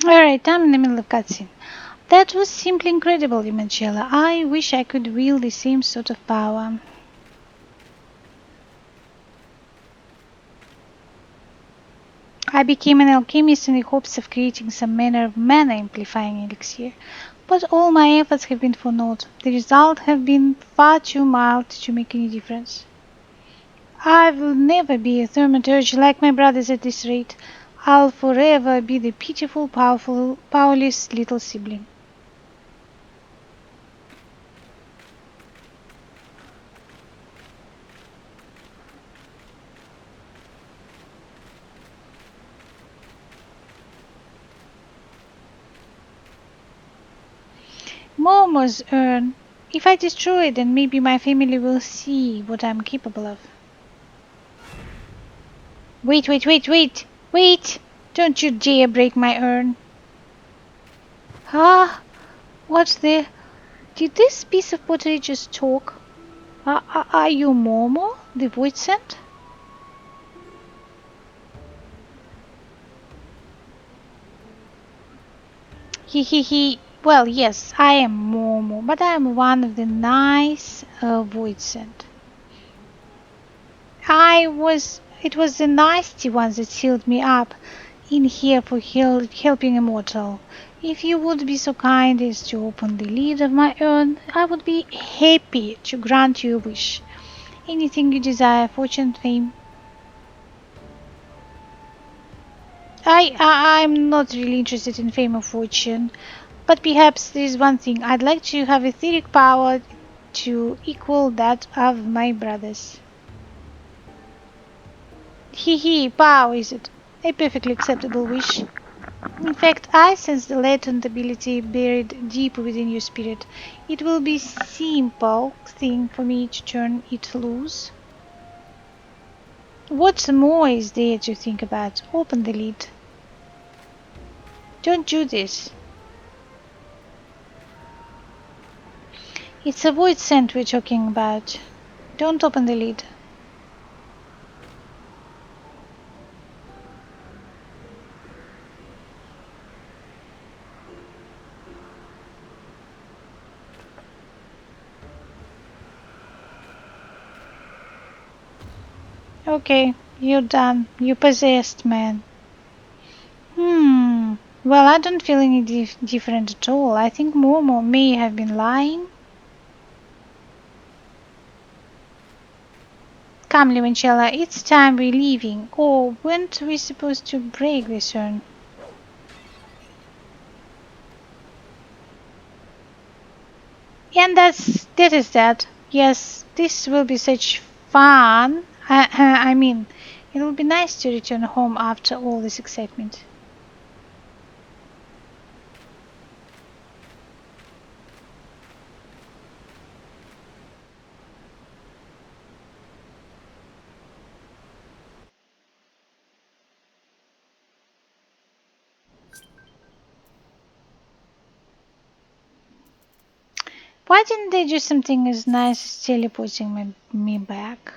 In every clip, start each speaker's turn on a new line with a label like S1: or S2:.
S1: Alright, I'm in the middle of cutscene. That was simply incredible, Limoncello. I wish I could wield the same sort of power. I became an alchemist in the hopes of creating some manner of mana amplifying elixir, but all my efforts have been for naught. The result have been far too mild to make any difference. I will never be a thaumaturge like my brothers at this rate. I'll forever be the pitiful, powerful, powerless little sibling. Momo's urn. If I destroy it, then maybe my family will see what I'm capable of. Wait, wait, wait, wait! Wait! Don't you dare break my urn! Ah! What the? Did this piece of pottery just talk? Are you Momo, the void sent? He. Well, yes, I am Momo, but I am one of the nice void sent. It was the nasty ones that sealed me up in here for helping a mortal. If you would be so kind as to open the lid of my urn, I would be happy to grant you a wish. Anything you desire, fortune, fame. I'm not really interested in fame or fortune, but perhaps there is one thing. I'd like to have etheric power to equal that of my brothers. Power is it? A perfectly acceptable wish. In fact, I sense the latent ability buried deep within your spirit. It will be simple thing for me to turn it loose. What more is there to think about? Open the lid. Don't do this. It's a void scent we're talking about. Don't open the lid. Okay, you're done. You're possessed, man. Hmm. Well, I don't feel any different at all. I think Momo may have been lying. Come, Limoncello, it's time we're leaving. Or weren't we supposed to break this urn? And that is that. Yes, this will be such fun. I mean, it will be nice to return home after all this excitement. Why didn't they do something as nice as teleporting me back?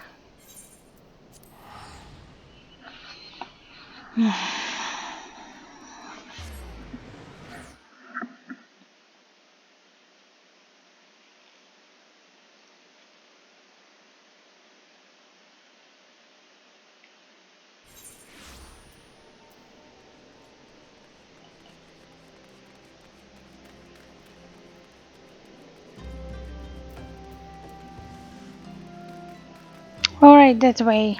S1: Alright, that way.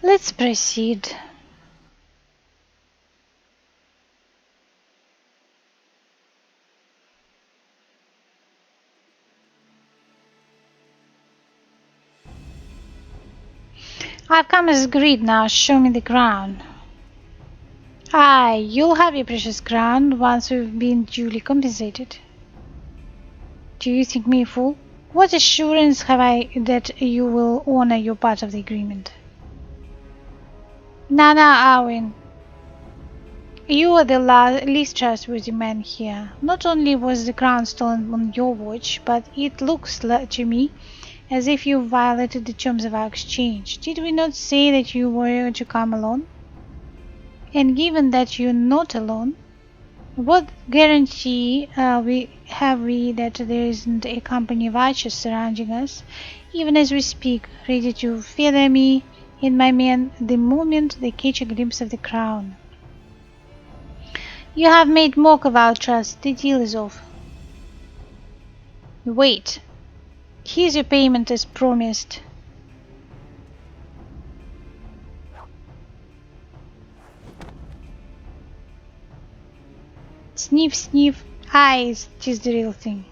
S1: Let's proceed. I've come as agreed now, show me the crown. Aye, you'll have your precious crown once we've been duly compensated. Do you think me a fool? What assurance have I that you will honor your part of the agreement? Now, Arwen, you are the least trustworthy man here. Not only was the crown stolen on your watch, but it looks to me as if you violated the terms of our exchange. Did we not say that you were to come alone? And given that you're not alone, what guarantee have we that there isn't a company of archers surrounding us, even as we speak, ready to feather me and my men the moment they catch a glimpse of the crown? You have made mock of our trust. The deal is off. Wait. Here's your payment as promised. Sniff, sniff. Eyes, 'tis the real thing.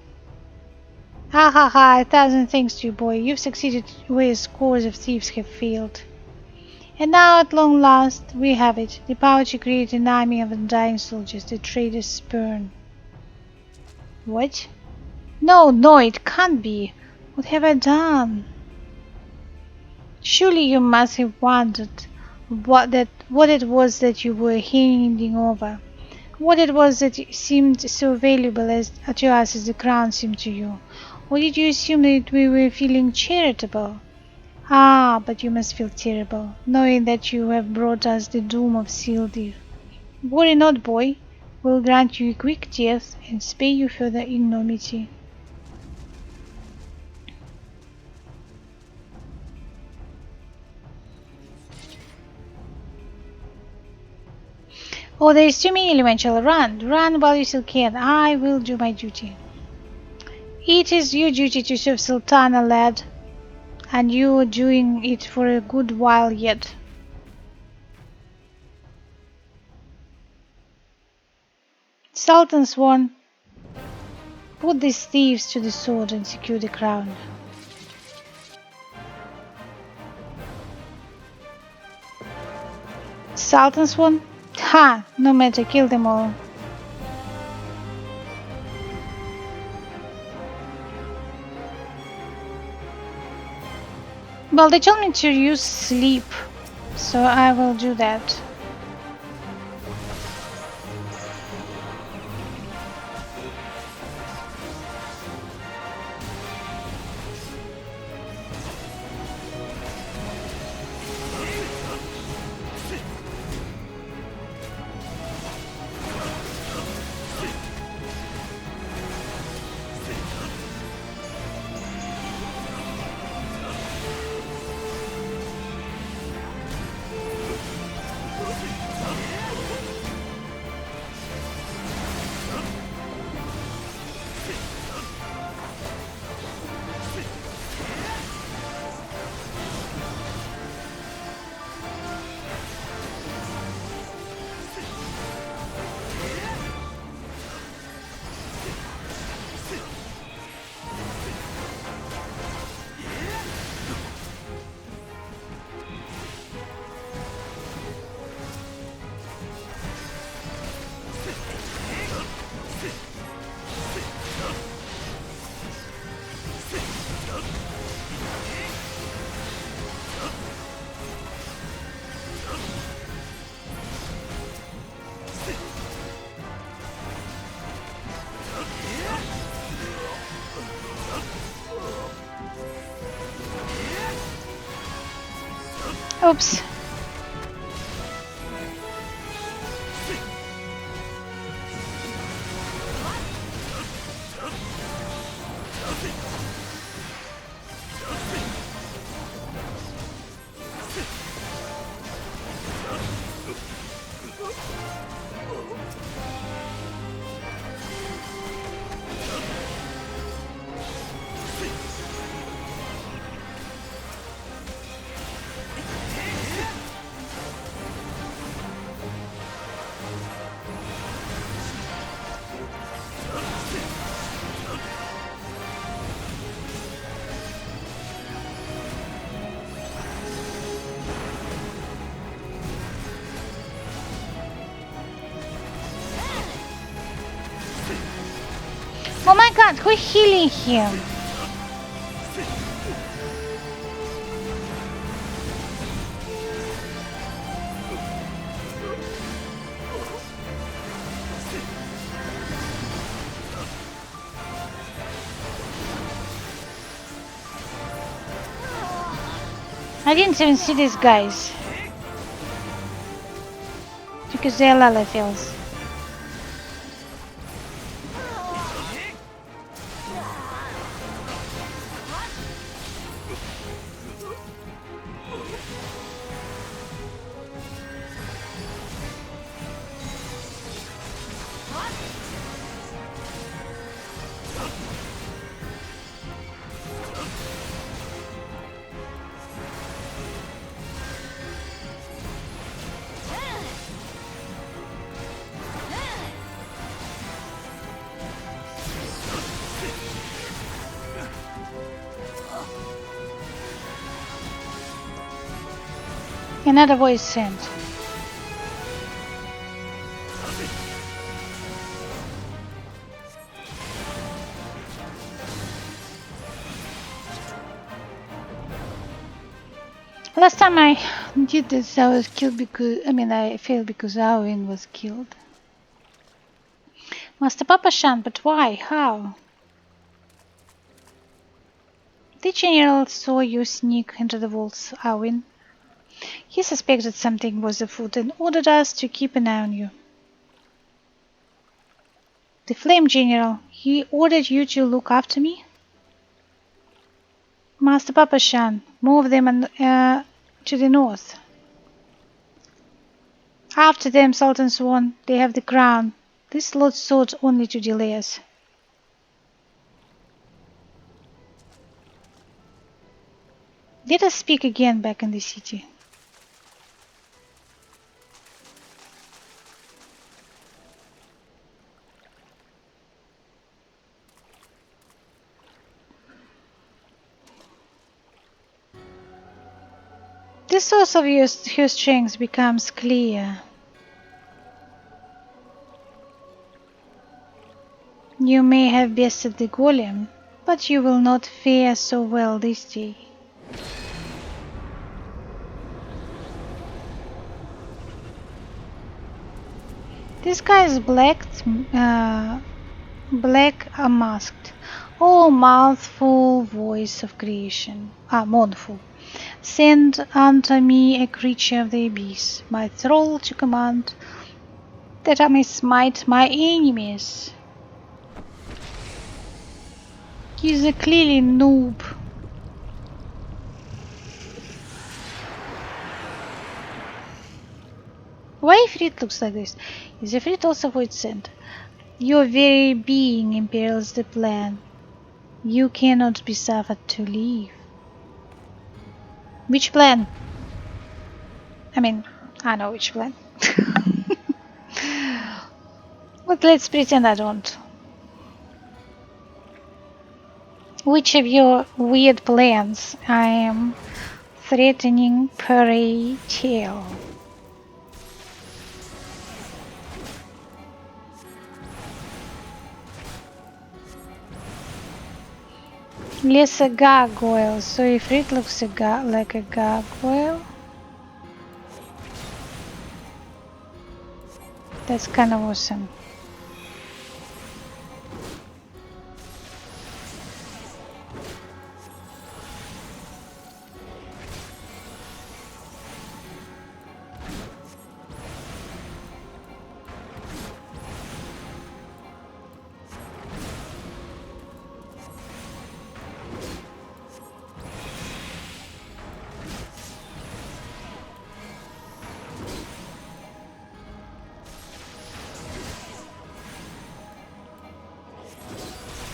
S1: Ha ha ha, 1,000 thanks to you, boy. You've succeeded where scores of thieves have failed. And now, at long last, we have it, the power to create an army of undying soldiers the traders spurn. What? No, no, it can't be. What have I done? Surely you must have wondered what it was that you were handing over, what it was that seemed so valuable to us as the crown seemed to you. Or did you assume that we were feeling charitable? Ah, but you must feel terrible, knowing that you have brought us the doom of Sildir. Worry not, boy. We'll grant you a quick death and spare you further ignominy. Oh, there is too many elemental. Run, run while you still can. I will do my duty. It is your duty to serve Sultana, lad, and you are doing it for a good while yet. Sultan Swan, put these thieves to the sword and secure the crown. Sultan Swan? Ha! No matter, kill them all. Well, they told me to use sleep, so I will do that. Oops. Oh my god, who's healing him? I didn't even see these guys. Because they're Lalafels. Another voice sent. Last time I did this, I was killed because I failed because Arwen was killed. Master Papa-shan, but why? How? The general saw you sneak into the vaults, Arwen. He suspected something was afoot and ordered us to keep an eye on you. The Flame General, he ordered you to look after me? Master Papa-shan, move them to the north. After them, Sultan Swan, they have the crown. This lot sought only to delay us. Let us speak again back in the city. The source of your strength becomes clear. You may have bested the golem, but you will not fare so well this day. This guy is black masked. Oh, mouthful voice of creation. Mournful. Send unto me a creature of the abyss, my thrall to command, that I may smite my enemies. He's a clearly noob. Why Ifrit looks like this? Is Ifrit also void sent? Your very being imperils the plan. You cannot be suffered to leave. Which plan? I know which plan. But let's pretend I don't. Which of your weird plans I am threatening Pray Tale? Less a gargoyle, so if it looks like a gargoyle, that's kind of awesome.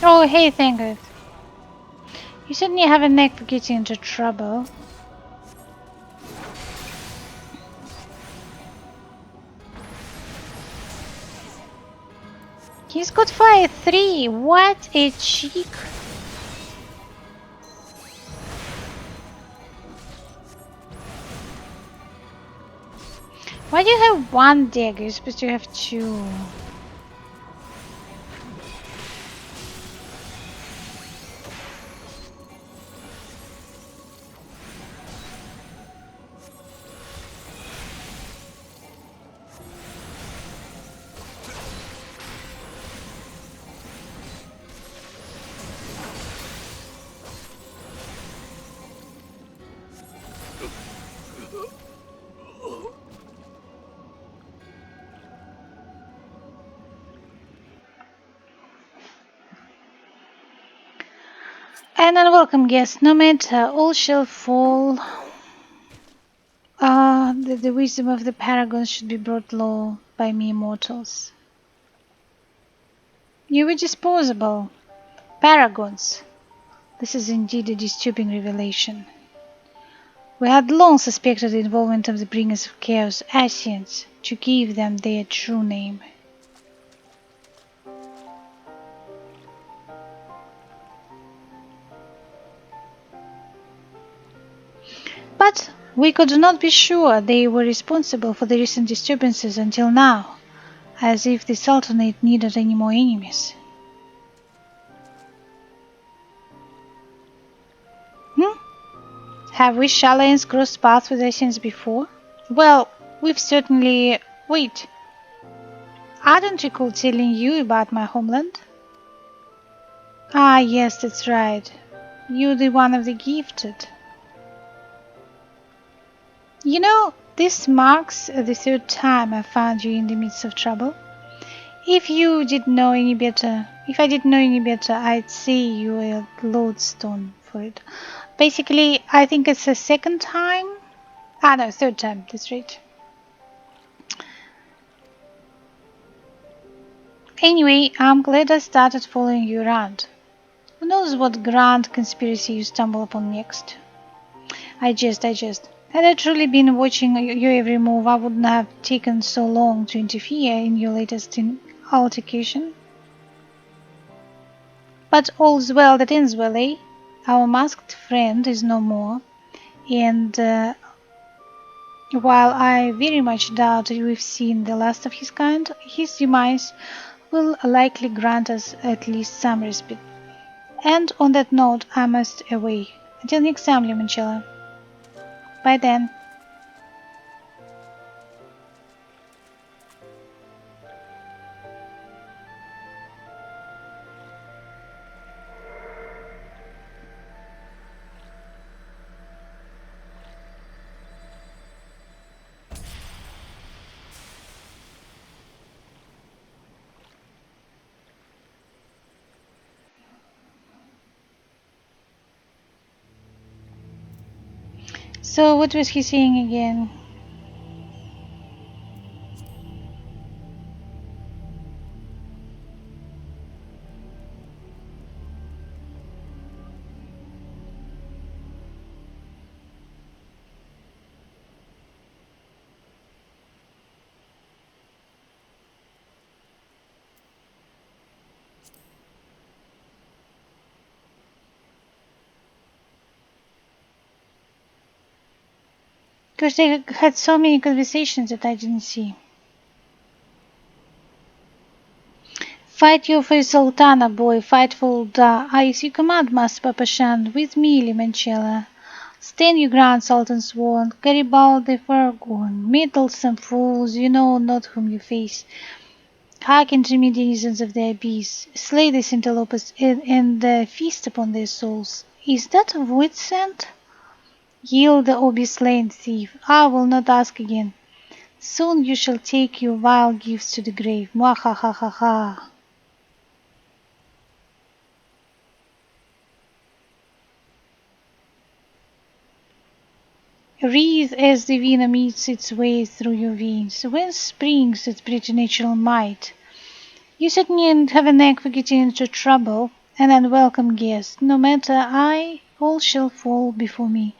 S1: Oh, hey, thank you. You certainly have a knack for getting into trouble. He's got fire 3. What a cheek. Why do you have one dagger? You're supposed to have 2. An unwelcome guest, no matter, all shall fall. The wisdom of the paragons should be brought low by me mortals. You were disposable. Paragons. This is indeed a disturbing revelation. We had long suspected the involvement of the bringers of chaos, Ascians, to give them their true name. But we could not be sure they were responsible for the recent disturbances until now, as if the Sultanate needed any more enemies. Hmm? Have we Shalains crossed paths with Ascians before? Well, we've certainly... Wait, I don't recall telling you about my homeland. Ah, yes, that's right. You're the one of the gifted. You know, this marks the third time I found you in the midst of trouble. If I didn't know any better, I'd say you're a lodestone for it. Basically, I think it's the second time. Ah, no, third time, that's right. Anyway, I'm glad I started following you around. Who knows what grand conspiracy you stumble upon next? I jest. Had I truly been watching your every move, I wouldn't have taken so long to interfere in your latest altercation. But all's well that ends well, eh? Our masked friend is no more, and while I very much doubt we've seen the last of his kind, his demise will likely grant us at least some respite. And on that note, I must away. Until next time, Limoncello. Bye then. So, what was he saying again? Because they had so many conversations that I didn't see. Fight your for Sultana, boy, fight for Ulda. I as you command, Master Papashan, with me, Limoncello. Stand your ground, Sultan Swan, Garibaldi Farragon, meddlesome fools, you know not whom you face. Hearken to me, denizens of the abyss, slay these interlopers and feast upon their souls. Is that a void scent? Yield or be slain, thief. I will not ask again. Soon you shall take your vile gifts to the grave. Mwahahaha. Wreathe as the venom eats its way through your veins. Whence springs its preternatural might? You certainly have a knack for getting into trouble, an unwelcome guest. No matter I, all shall fall before me.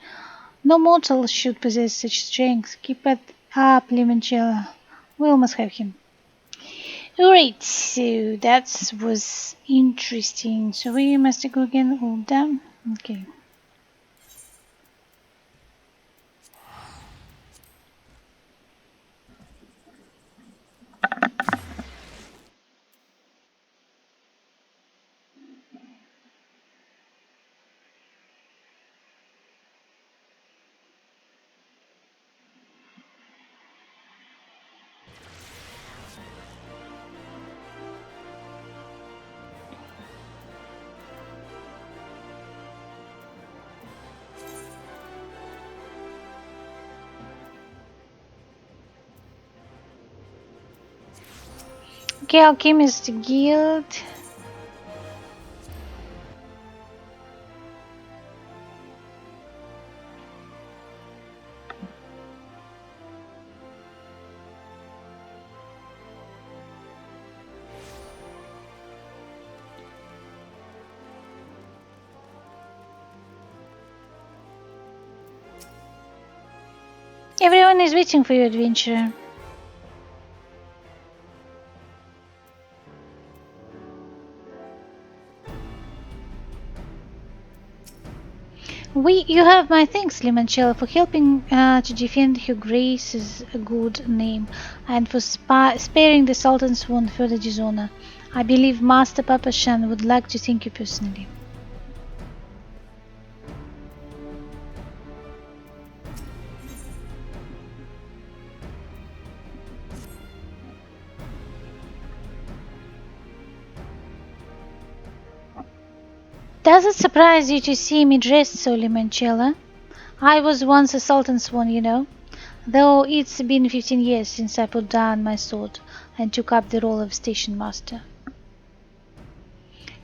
S1: No mortal should possess such strength. Keep it up, Limoncello. We must have him. Alright, so that was interesting. So we must go again. All done. Okay. Okay, Alchemist Guild. Everyone is waiting for you, adventurer. You have my thanks, Limoncello, for helping to defend Her Grace's good name and for sparing the Sultan Swan further dishonor. I believe Master Papashan would like to thank you personally. Does it surprise you to see me dressed so, Limoncello? I was once a Sultan Swan, you know, though it's been 15 years since I put down my sword and took up the role of station master.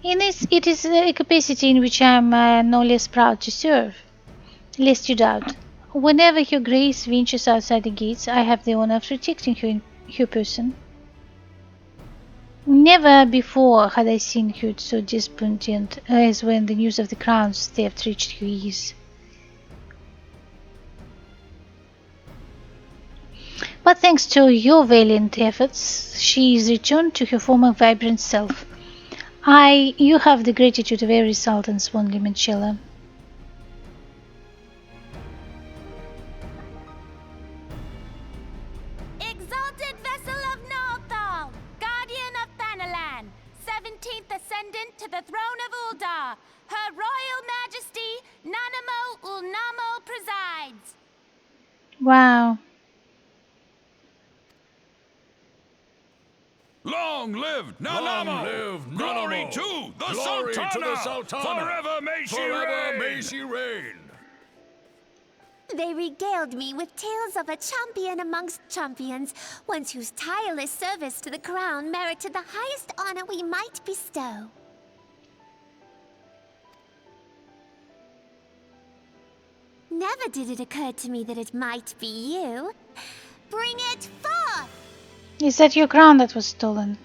S1: It is a capacity in which I am no less proud to serve, lest you doubt. Whenever Her Grace ventures outside the gates, I have the honor of protecting her person. Never before had I seen her so despondent as when the news of the crown's theft reached her ears. But thanks to your valiant efforts, she is returned to her former vibrant self. You have the gratitude of every Sultan Swan, Limoncello.
S2: Exalted vessel of Northal, guardian of Thanalan, 17th ascendant to the throne of Uldar, Her Royal Majesty Nanamo Ulnamo presides.
S1: Wow.
S3: Long live Nanamo!
S4: Long live
S3: Glory
S4: Nanamo!
S3: to the
S4: Glory
S3: Sultana!
S4: to the Sultana!
S3: Forever may she
S4: Forever
S3: reign!
S4: may she reign!
S2: They regaled me with tales of a champion amongst champions, one whose tireless service to the crown merited the highest honor we might bestow. Never did it occur to me that it might be you. Bring it forth!
S1: Is that your crown that was stolen?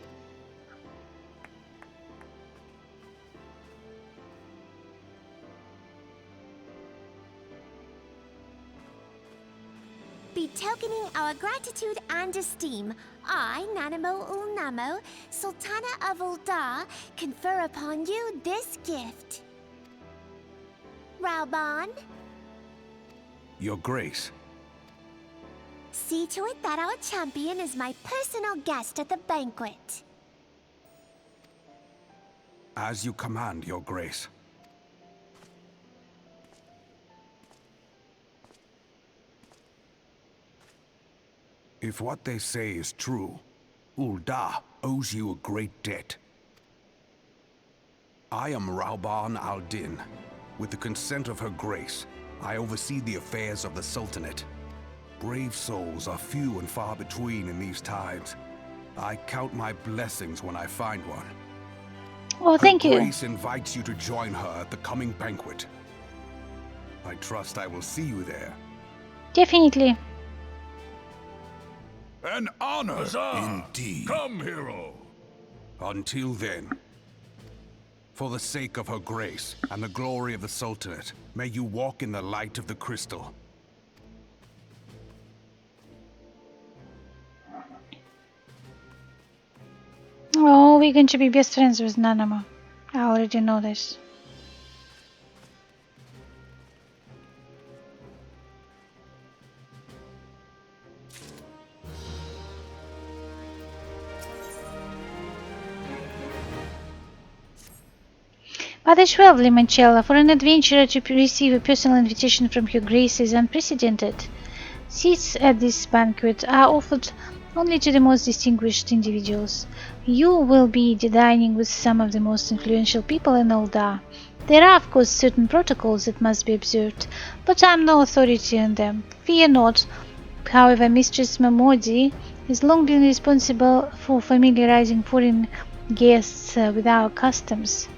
S2: Betokening our gratitude and esteem, I, Nanamo Ulnamo, Sultana of Uldar, confer upon you this gift. Raoban,
S4: Your Grace,
S2: see to it that our champion is my personal guest at the banquet.
S4: as you command, Your Grace. If what they say is true, Uldar owes you a great debt. I am Raoban al-Din. With the consent of Her Grace, I oversee the affairs of the Sultanate. Brave souls are few and far between in these times. I count my blessings when I find one.
S1: Oh, thank
S4: Her
S1: you.
S4: Grace invites you to join her at the coming banquet. I trust I will see you there.
S1: Definitely.
S3: An honor!
S4: Huzzah! Indeed.
S3: Come, hero!
S4: Until then, for the sake of Her Grace and the glory of the Sultanate, may you walk in the light of the crystal.
S1: Oh, we're going to be best friends with Nanamo. I already know this. But as well, Limoncello, for an adventurer to receive a personal invitation from Her Grace is unprecedented. Seats at this banquet are offered only to the most distinguished individuals. You will be dining with some of the most influential people in Uldar. There are, of course, certain protocols that must be observed, but I am no authority on them. Fear not. However, Mistress Mamodi has long been responsible for familiarizing foreign guests with our customs.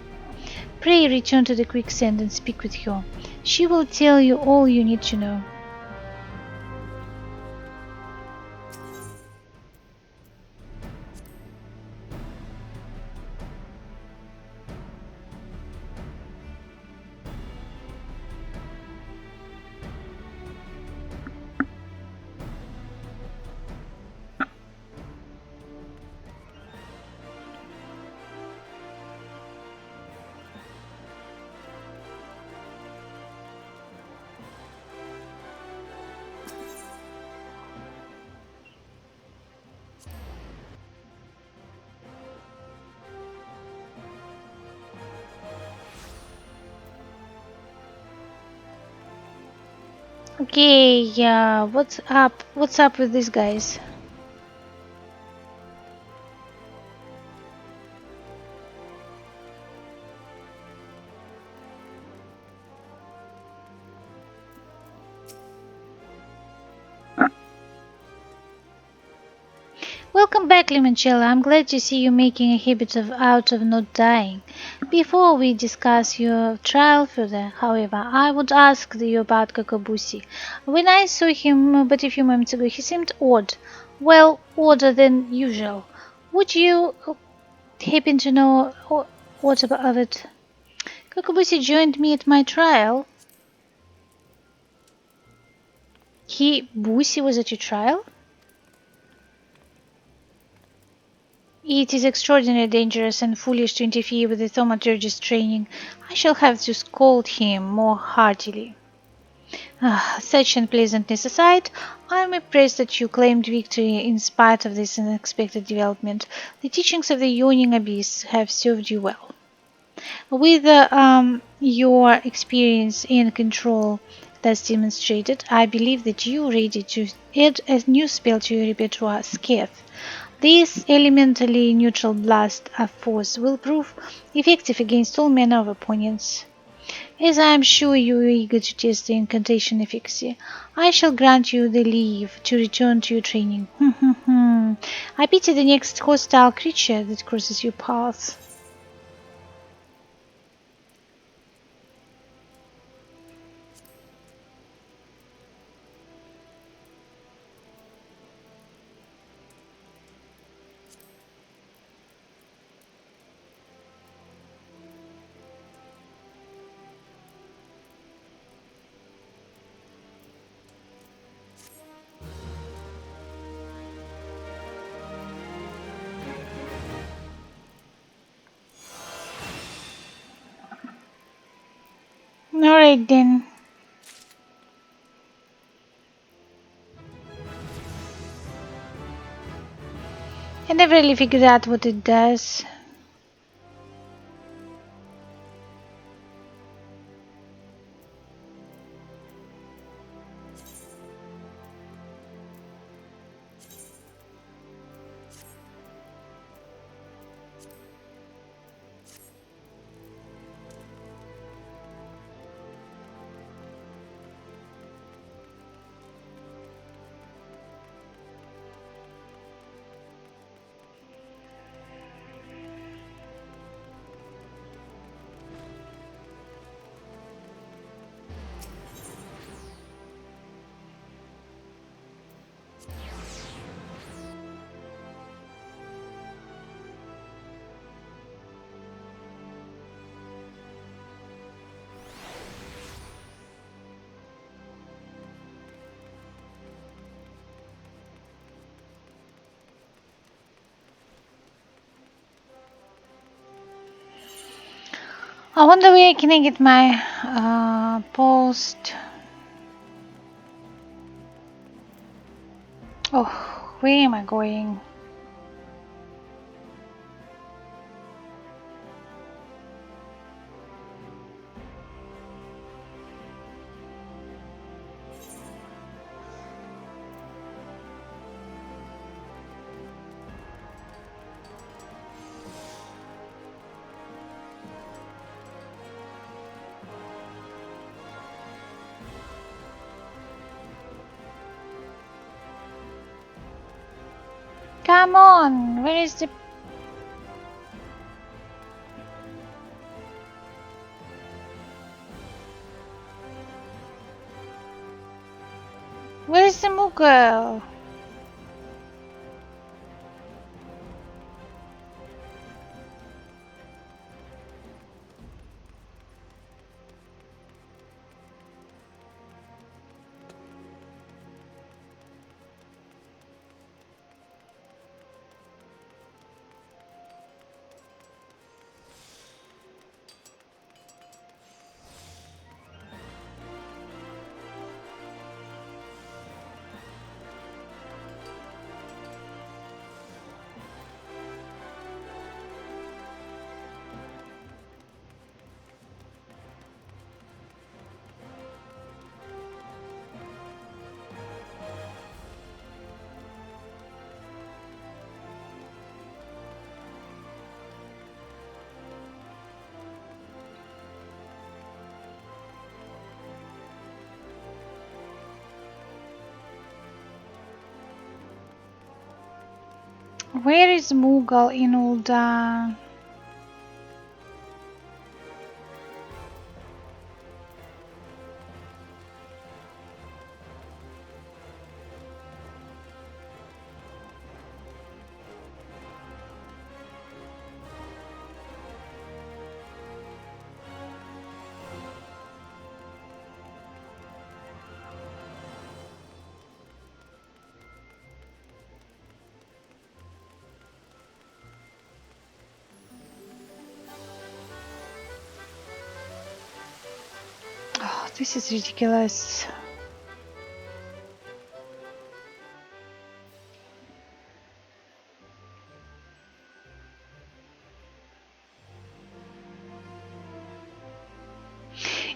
S1: Pray return to the quicksand and speak with her. She will tell you all you need to know. Okay, yeah, what's up? What's up with these guys? Welcome back, Limoncello. I'm glad to see you making a habit of out of not dying. Before we discuss your trial further, however, I would ask you about Kakabusi. When I saw him but a few moments ago, he seemed odd. Well, odder than usual. Would you happen to know what about it? Kakabusi joined me at my trial. Busi was at your trial? It is extraordinarily dangerous and foolish to interfere with the thaumaturgist's training. I shall have to scold him more heartily. Such unpleasantness aside, I am impressed that you claimed victory in spite of this unexpected development. The teachings of the Yawning Abyss have served you well. With your experience and control thus demonstrated, I believe that you are ready to add a new spell to your repertoire, Scathe. This elementally neutral blast of force will prove effective against all manner of opponents. As I am sure you are eager to test the incantation efficacy, I shall grant you the leave to return to your training. I pity the next hostile creature that crosses your path. Alright then. I never really figured out what it does. I wonder where can I get my post. Oh, where am I going? Come on, where is the... Where is the Moogle? Where is Mughal in Ul'dah? Oh, this is ridiculous.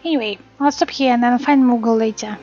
S1: Anyway, I'll stop here and then I'll find Mughal later.